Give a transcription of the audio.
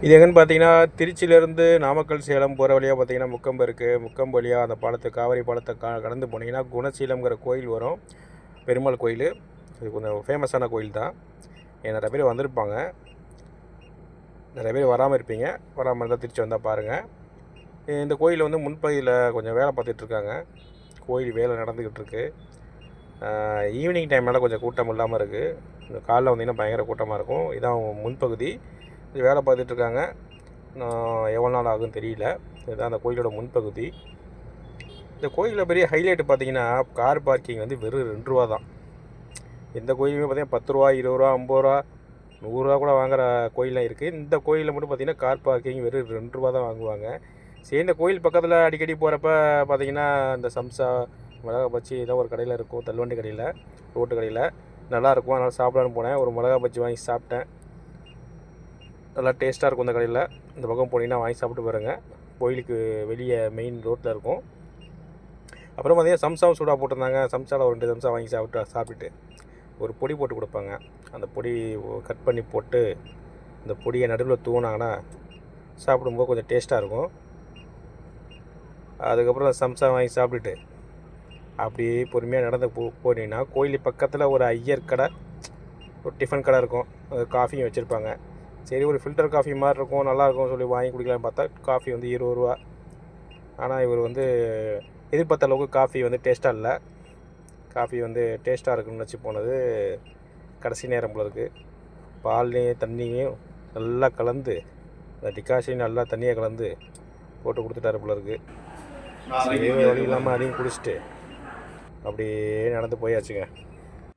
இது எங்கன்னு பார்த்தீங்கன்னா, திருச்சியிலேருந்து நாமக்கல், சேலம் போகிற வழியாக பார்த்தீங்கன்னா முக்கொம்பு இருக்குது. முக்கொம்பு வழியாக அந்த பாலத்தை காவிரி பாலத்தை கடந்து போனீங்கன்னா குணசீலம்ங்கிற கோயில் வரும். பெருமாள் கோயில். இது கொஞ்சம் ஃபேமஸான கோயில் தான். நிறைய பேர் வந்திருப்பாங்க. நிறைய பேர் வராமல் இருப்பீங்க. வராமல் இருந்தால் திருச்சி வந்தால் பாருங்கள். இந்த கோயில் வந்து முன்பகுதியில் கொஞ்சம் வேலை பார்த்துட்ருக்காங்க. கோயில் வேலை நடந்துக்கிட்டு இருக்குது. ஈவினிங் டைம்னால கொஞ்சம் கூட்டம் இல்லாமல் இருக்குது. இந்த காலைல வந்தீங்கன்னா பயங்கர கூட்டமாக இருக்கும். இதான் முன்பகுதி. இது வேலை பார்த்துட்ருக்காங்க. எவ்வளோ நாள் ஆகுன்னு தெரியல. இதுதான் அந்த கோயிலோட முன்பகுதி. இந்த கோயிலில் பெரிய ஹைலைட்டு பார்த்தீங்கன்னா, கார் பார்க்கிங் வந்து வெறும் ₹2 தான். எந்த கோயிலுமே பார்த்தீங்கன்னா ₹10, ₹20, ₹50, ₹100 கூட வாங்குகிற கோயிலெலாம் இருக்குது. இந்த கோயிலில் மட்டும் பார்த்தீங்கன்னா கார் பார்க்கிங் வெறும் ₹2 தான் வாங்குவாங்க. சரி, இந்த கோயில் பக்கத்தில் அடிக்கடி போகிறப்ப பார்த்தீங்கன்னா இந்த சம்சா, மிளகா பஜ்ஜி ஏதோ ஒரு கடையில் இருக்கும். தள்ளுவண்டி கடையில், ரோட்டு கடையில் நல்லாயிருக்கும். அதனால் சாப்பிடலான்னு போனேன். ஒரு மிளகா பஜ்ஜி வாங்கி சாப்பிட்டேன். நல்லா டேஸ்ட்டாக இருக்கும் இந்த கடையில். இந்த பக்கம் போனீங்கன்னா வாங்கி சாப்பிட்டு பாருங்கள். கோயிலுக்கு வெளியே மெயின் ரோட்டில் இருக்கும். அப்புறம் பார்த்தீங்கன்னா சம்சாவும் சூடாக போட்டிருந்தாங்க. சம்சாவில் ஒரு 2 சம்சா வாங்கி சாப்பிட்டுட்டு ஒரு பொடி போட்டு கொடுப்பாங்க. அந்த பொடி கட் பண்ணி போட்டு இந்த பொடியை நடுவில் தூவினாங்கன்னா சாப்பிடும்போது கொஞ்சம் டேஸ்ட்டாக இருக்கும். அதுக்கப்புறம் சம்சா வாங்கி சாப்பிட்டுட்டு அப்படியே பொறுமையாக நடந்து போனீங்கன்னா கோயில் பக்கத்தில் ஒரு ஐயர் கடை, ஒரு டிஃபன் கடை இருக்கும். காஃபியும் வச்சுருப்பாங்க. சரி, ஒரு ஃபில்டர் காஃபி மாதிரி இருக்கும், நல்லாயிருக்கும் சொல்லி வாங்கி குடிக்கலான்னு பார்த்தா காஃபி வந்து ₹20. ஆனால் இவர் வந்து எதிர்பார்த்த அளவுக்கு காஃபி வந்து டேஸ்ட்டாக இல்லை. காஃபி வந்து டேஸ்ட்டாக இருக்குன்னு வச்சு போனது கடைசி நேரம் போல இருக்குது. பால்லையும் தண்ணியும் நல்லா கலந்து, அந்த டிகாஷனையும் நல்லா தண்ணியை கலந்து போட்டு கொடுத்துட்டாரு போல இருக்குது. சரி, வழி இல்லாமல் அதையும் குடிச்சிட்டு அப்படியே நடந்து போயாச்சுங்க.